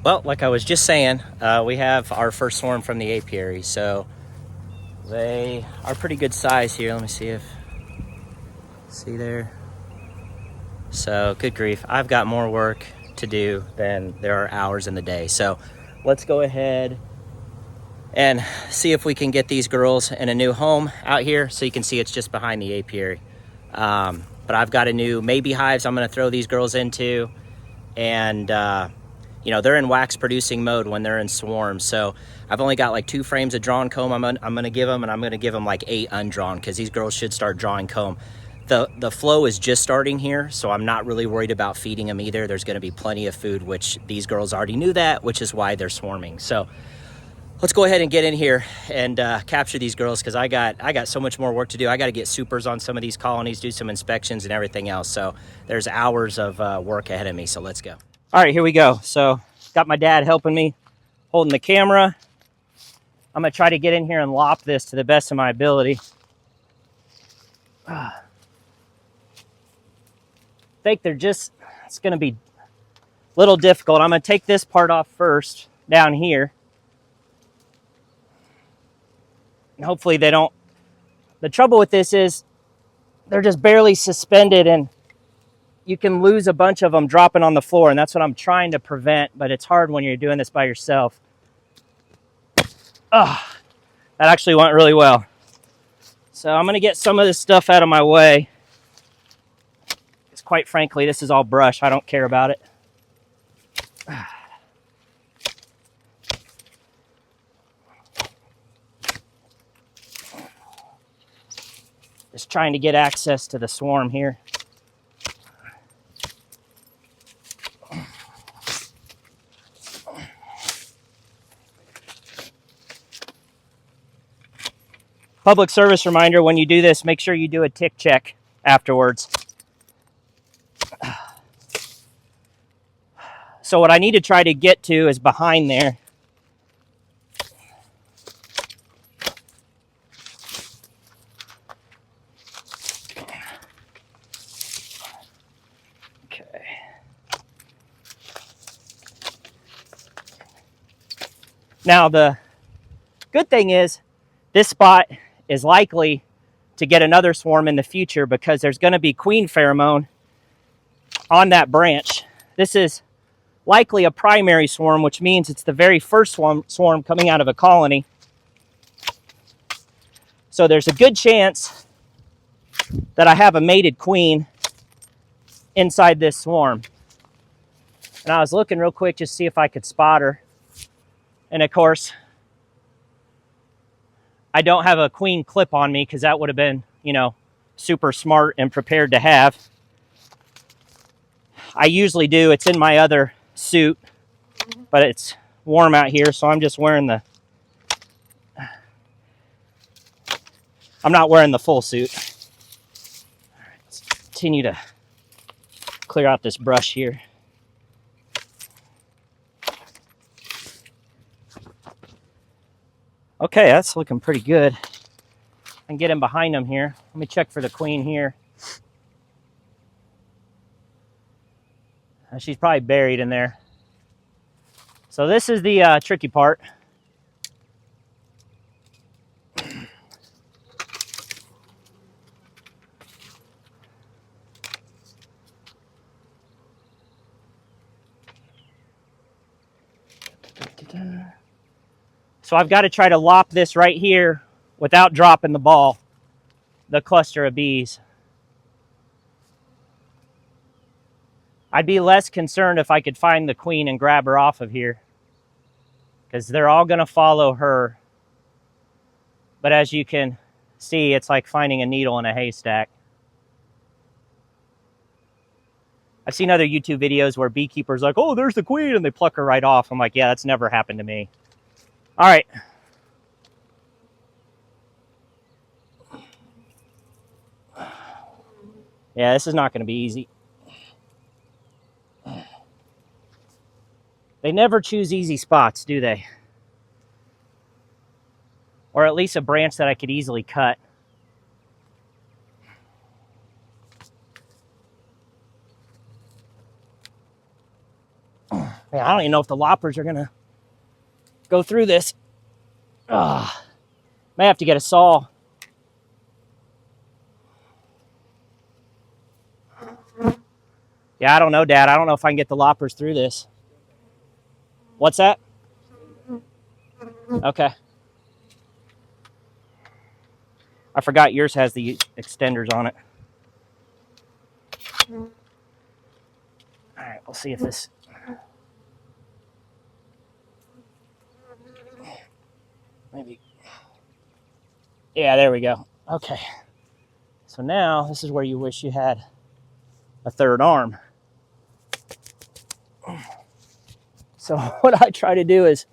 Well, like I was just saying, we have our first swarm from the apiary, so they are pretty good size here. Let me see there. So, good grief, I've got more work to do than there are hours in the day. So, let's go ahead and see if we can get these girls in a new home out here. So you can see it's just behind the apiary. But I've got a new maybe hives I'm going to throw these girls into, and they're in wax producing mode when they're in swarms. So I've only got like 2 frames of drawn comb I'm going to give them, and I'm going to give them like 8 undrawn because these girls should start drawing comb. The flow is just starting here, so I'm not really worried about feeding them either. There's going to be plenty of food, which these girls already knew that, which is why they're swarming. So let's go ahead and get in here and capture these girls, because I got so much more work to do. I got to get supers on some of these colonies, do some inspections and everything else. So there's hours of work ahead of me. So let's go. All right, here we go. So got my dad helping me, holding the camera. I'm gonna try to get in here and lop this to the best of my ability. I think it's gonna be a little difficult. I'm gonna take this part off first down here. And hopefully they don't. The trouble with this is they're just barely suspended, and you can lose a bunch of them dropping on the floor, and that's what I'm trying to prevent, but it's hard when you're doing this by yourself. That actually went really well. So I'm gonna get some of this stuff out of my way, because quite frankly, this is all brush. I don't care about it. Just trying to get access to the swarm here. Public service reminder, when you do this, make sure you do a tick check afterwards. So what I need to try to get to is behind there. Okay. Now the good thing is this spot is likely to get another swarm in the future, because there's going to be queen pheromone on that branch. This is likely a primary swarm, which means it's the very first swarm coming out of a colony. So there's a good chance that I have a mated queen inside this swarm. And I was looking real quick just to see if I could spot her. And of course, I don't have a queen clip on me, because that would have been, super smart and prepared to have. I usually do. It's in my other suit, but it's warm out here, so I'm just wearing I'm not wearing the full suit. All right, let's continue to clear out this brush here. Okay, that's looking pretty good. I can get in behind them here. Let me check for the queen here. She's probably buried in there. So this is the tricky part. So I've got to try to lop this right here without dropping the cluster of bees. I'd be less concerned if I could find the queen and grab her off of here, because they're all going to follow her. But as you can see, it's like finding a needle in a haystack. I've seen other YouTube videos where beekeepers are like, oh, there's the queen, and they pluck her right off. I'm like, yeah, that's never happened to me. All right. Yeah, this is not going to be easy. They never choose easy spots, do they? Or at least a branch that I could easily cut. Man, I don't even know if the loppers are gonna go through this. May have to get a saw. Yeah, I don't know, Dad. I don't know if I can get the loppers through this. What's that? Okay. I forgot yours has the extenders on it. All right, we'll see if this... Maybe. Yeah, there we go. Okay. So now, this is where you wish you had a third arm. So what I try to do is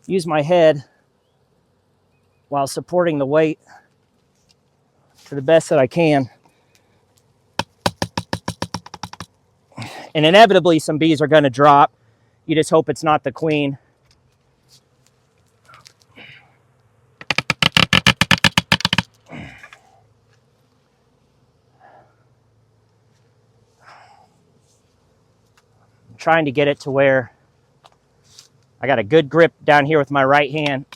use my head while supporting the weight to the best that I can. And inevitably, some bees are going to drop. You just hope it's not the queen. I'm trying to get it to where I got a good grip down here with my right hand.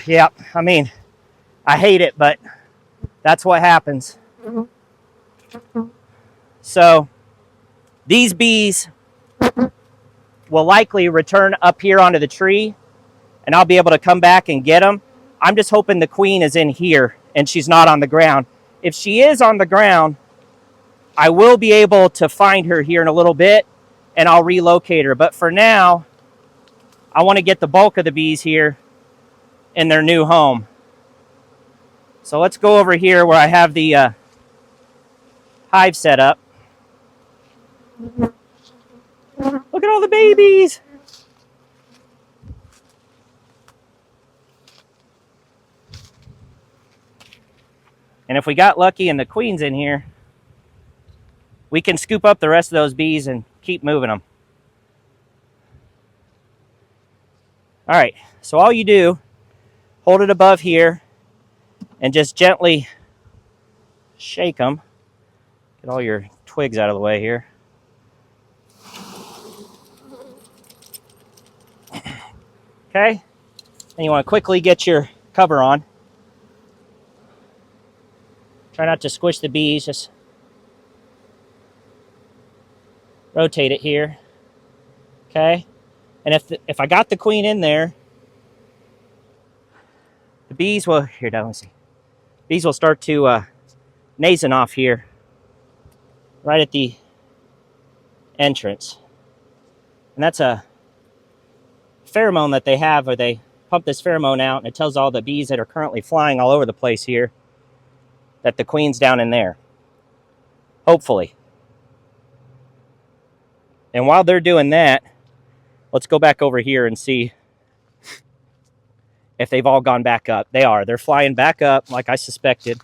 Yeah, I mean, I hate it, but that's what happens. So these bees will likely return up here onto the tree, and I'll be able to come back and get them. I'm just hoping the queen is in here and she's not on the ground. If she is on the ground, I will be able to find her here in a little bit, and I'll relocate her. But for now, I want to get the bulk of the bees here in their new home. So let's go over here where I have the hive set up. Look at all the babies. And if we got lucky and the queen's in here, we can scoop up the rest of those bees and keep moving them. All right, so all you do, hold it above here and just gently shake them. Get all your twigs out of the way here. Okay, and you want to quickly get your cover on. Try not to squish the bees, just rotate it here. Okay, and if I got the queen in there, the bees will, here, let me see. Bees will start to nasing off here, right at the entrance. And that's a pheromone that they have, or they pump this pheromone out, and it tells all the bees that are currently flying all over the place here that the queen's down in there. Hopefully. And while they're doing that, let's go back over here and see if they've all gone back up. They are. They're flying back up like I suspected.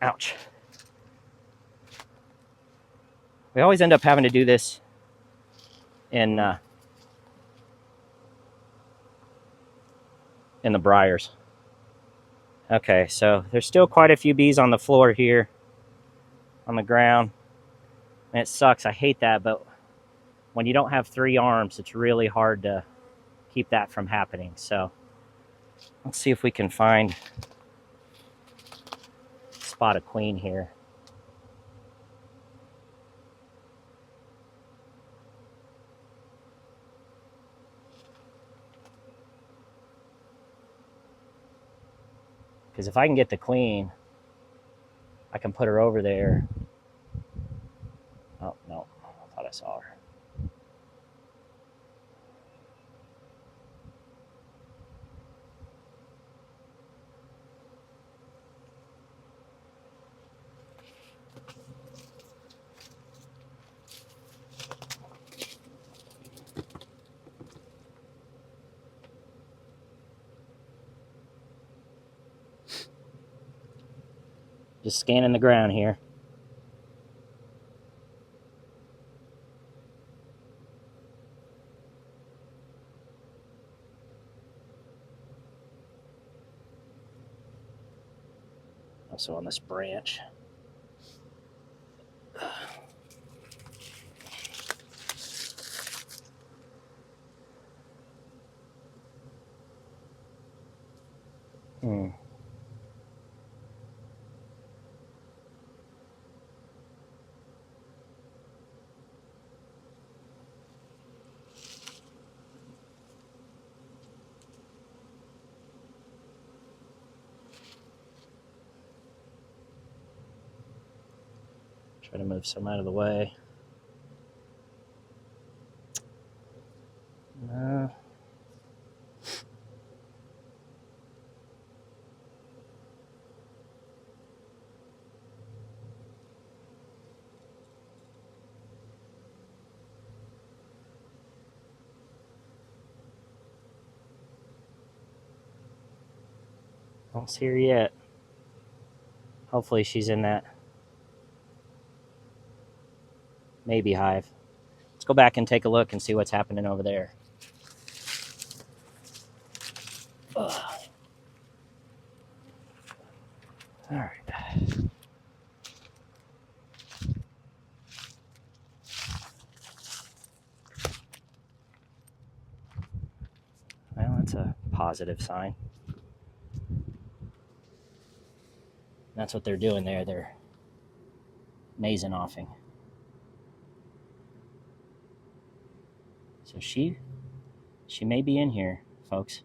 Ouch. We always end up having to do this in the briars. Okay, so there's still quite a few bees on the floor here, on the ground. And it sucks. I hate that, but when you don't have 3 arms, it's really hard to keep that from happening. So let's see if we can find a spot of queen here. Because if I can get the queen, I can put her over there. Oh, no. I thought I saw her. Just scanning the ground here. Also on this branch. Try to move some out of the way. No. Don't see her yet. Hopefully she's in that maybe hive. Let's go back and take a look and see what's happening over there. Ugh. All right. Well, that's a positive sign. That's what they're doing there. They're nasing-offing. So she may be in here, folks.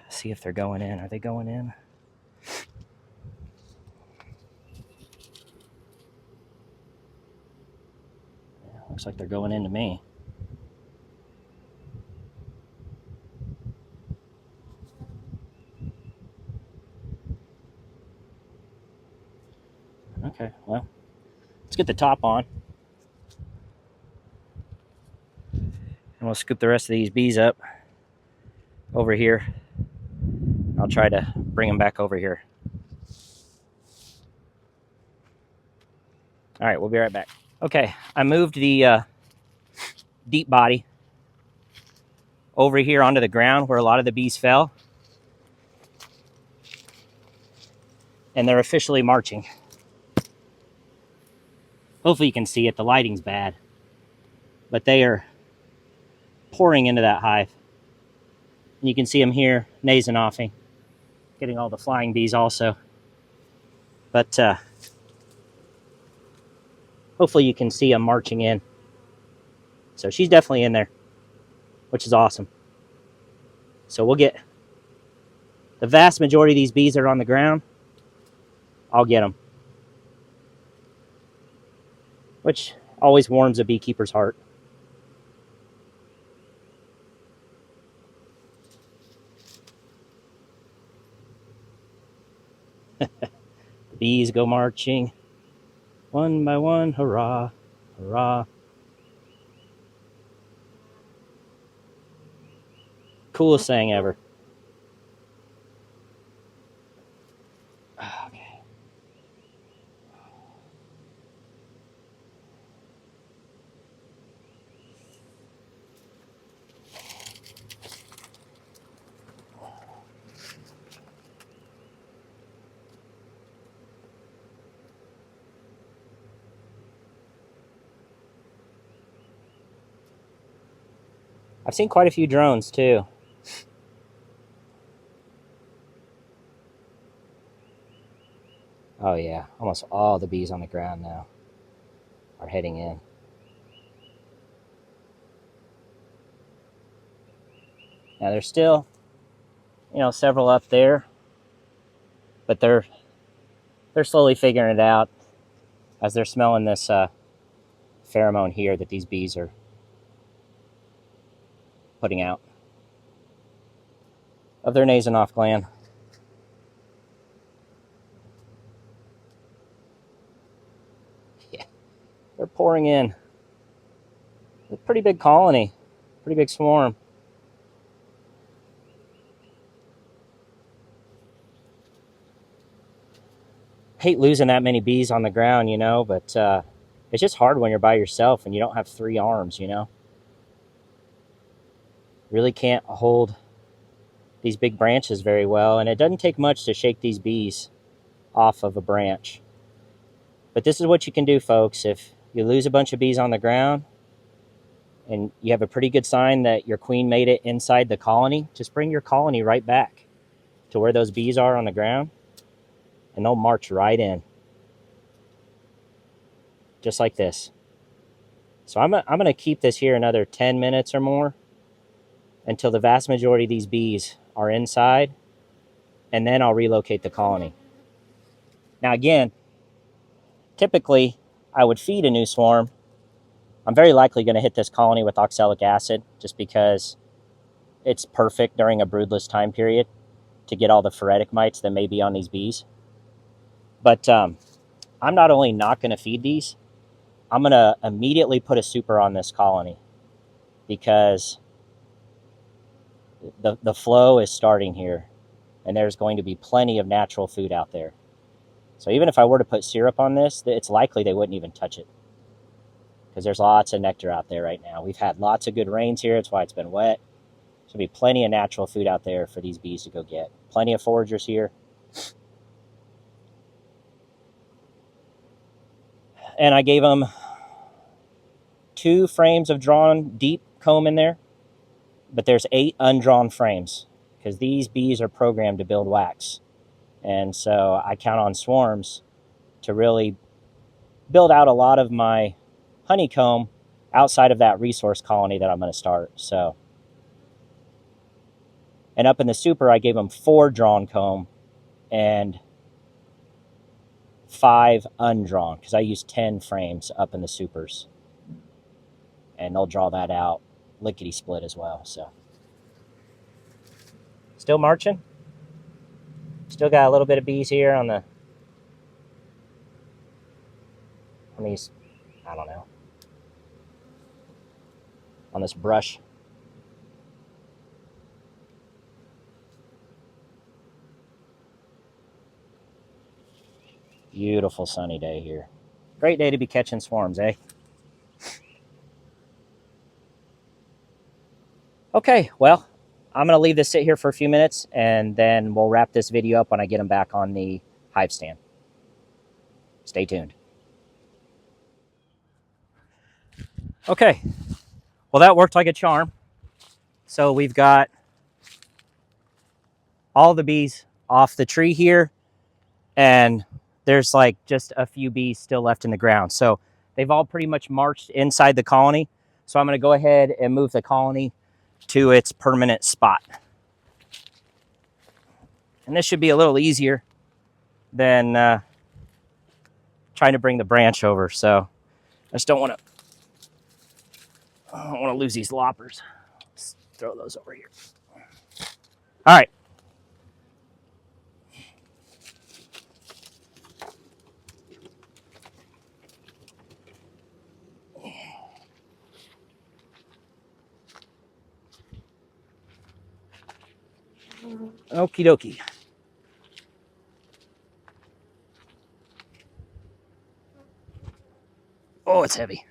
See if they're going in. Are they going in? Yeah, looks like they're going into me. Okay, well, let's get the top on. And we'll scoop the rest of these bees up over here. I'll try to bring them back over here. All right, we'll be right back. Okay, I moved the deep body over here onto the ground where a lot of the bees fell. And they're officially marching. Hopefully you can see it. The lighting's bad. But they are pouring into that hive. And you can see them here, nasing-offing. Getting all the flying bees also. But hopefully you can see them marching in. So she's definitely in there, which is awesome. So we'll get the vast majority of these bees that are on the ground. I'll get them. Which always warms a beekeeper's heart. The bees go marching. One by one, hurrah, hurrah. Coolest saying ever. Okay. I've seen quite a few drones too. Oh yeah, almost all the bees on the ground now are heading in. Now there's still, several up there, but they're slowly figuring it out as they're smelling this pheromone here that these bees are putting out of their nasing-off gland. Yeah, they're pouring in. A pretty big colony, pretty big swarm. hate losing that many bees on the ground, you know, but it's just hard when you're by yourself and you don't have 3 arms, you know. Really can't hold these big branches very well, and it doesn't take much to shake these bees off of a branch. But this is what you can do, folks. If you lose a bunch of bees on the ground and you have a pretty good sign that your queen made it inside the colony, just bring your colony right back to where those bees are on the ground, and they'll march right in. Just like this. So I'm going to keep this here another 10 minutes or more until the vast majority of these bees are inside, and then I'll relocate the colony. Now again, typically I would feed a new swarm. I'm very likely going to hit this colony with oxalic acid just because it's perfect during a broodless time period to get all the phoretic mites that may be on these bees. But I'm not only not going to feed these, I'm going to immediately put a super on this colony because the flow is starting here and there's going to be plenty of natural food out there. So even if I were to put syrup on this, it's likely they wouldn't even touch it because there's lots of nectar out there right now. We've had lots of good rains here. That's why it's been wet. There'll be plenty of natural food out there for these bees to go get. Plenty of foragers here. And I gave them 2 frames of drawn deep comb in there, but there's 8 undrawn frames because these bees are programmed to build wax. And so I count on swarms to really build out a lot of my honeycomb outside of that resource colony that I'm going to start. So, and up in the super, I gave them 4 drawn comb and 5 undrawn because I used 10 frames up in the supers, and they'll draw that out lickety split as well. So still marching, still got a little bit of bees here on these, I don't know, on this brush. Beautiful sunny day here. Great day to be catching swarms, eh? Okay, well, I'm going to leave this sit here for a few minutes, and then we'll wrap this video up when I get them back on the hive stand. Stay tuned. Okay, well, that worked like a charm. So we've got all the bees off the tree here, and there's like just a few bees still left in the ground. So they've all pretty much marched inside the colony. So I'm going to go ahead and move the colony to its permanent spot. And this should be a little easier than trying to bring the branch over. So I just don't want to lose these loppers. Let's throw those over here. All right. Okie dokie. Oh, it's heavy.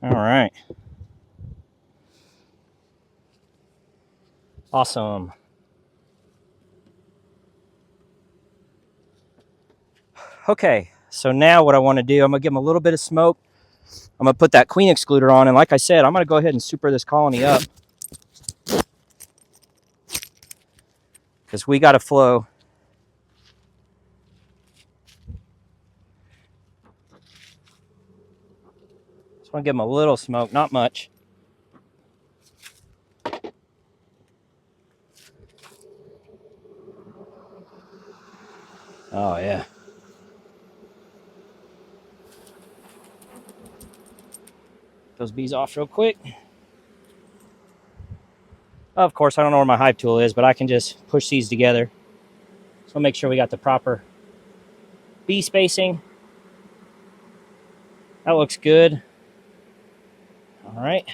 All right. Awesome. Okay, so now what I want to do, I'm going to give them a little bit of smoke. I'm going to put that queen excluder on, and like I said, I'm going to go ahead and super this colony up because we got to flow. Just want to give them a little smoke, not much. Oh, yeah. Those bees off real quick. Of course, I don't know where my hive tool is, but I can just push these together. So we'll make sure we got the proper bee spacing. That looks good. All right.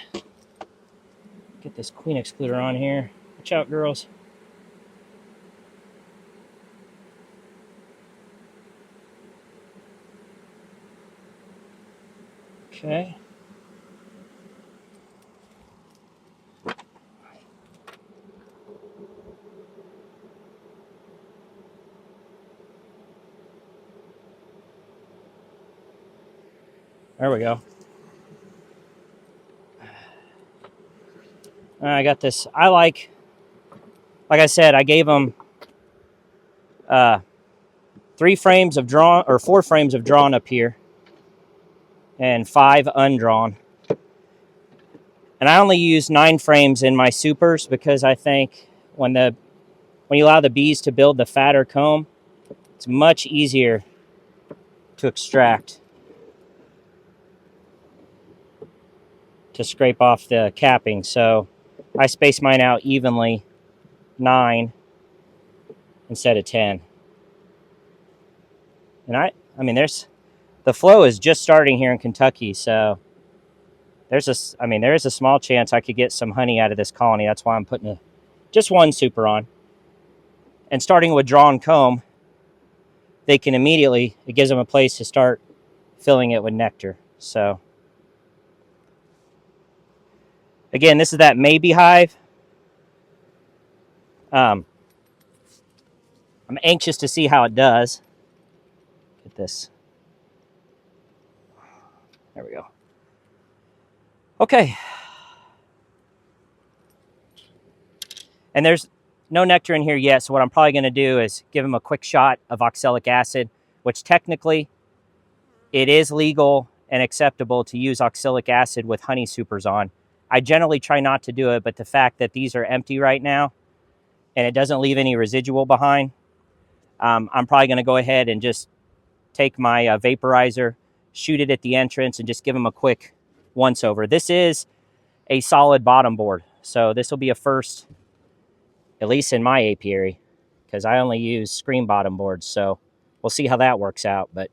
Get this queen excluder on here. Watch out, girls. Okay. There we go. I got this. Like I said, I gave them 3 frames of drawn, or 4 frames of drawn up here, and 5 undrawn. And I only use 9 frames in my supers because I think when you allow the bees to build the fatter comb, it's much easier to extract, to scrape off the capping. So I space mine out evenly, 9 instead of 10. And I mean, the flow is just starting here in Kentucky, so there is a small chance I could get some honey out of this colony. That's why I'm putting just 1 super on. And starting with drawn comb, they can immediately, it gives them a place to start filling it with nectar. So again, this is that maybe hive. I'm anxious to see how it does. Get this. There we go. Okay. And there's no nectar in here yet, so what I'm probably going to do is give them a quick shot of oxalic acid, which technically it is legal and acceptable to use oxalic acid with honey supers on. I generally try not to do it, but the fact that these are empty right now and it doesn't leave any residual behind, I'm probably going to go ahead and just take my vaporizer, shoot it at the entrance, and just give them a quick once over. This is a solid bottom board, so this will be a first, at least in my apiary, because I only use screen bottom boards, so we'll see how that works out. But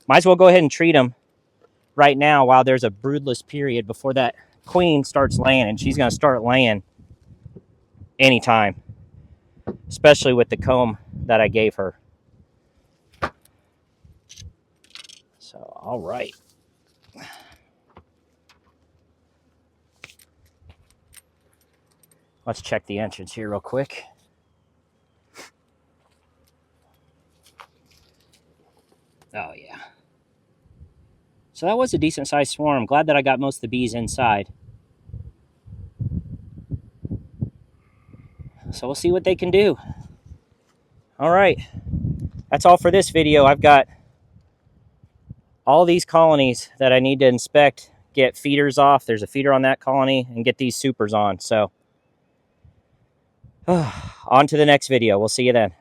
might as well go ahead and treat them right now while there's a broodless period before that queen starts laying, and she's going to start laying anytime, especially with the comb that I gave her. So, all right. Let's check the entrance here real quick. Oh, yeah. So that was a decent sized swarm. Glad that I got most of the bees inside. So we'll see what they can do. All right. That's all for this video. I've got all these colonies that I need to inspect, get feeders off. There's a feeder on that colony, and get these supers on. So on to the next video. We'll see you then.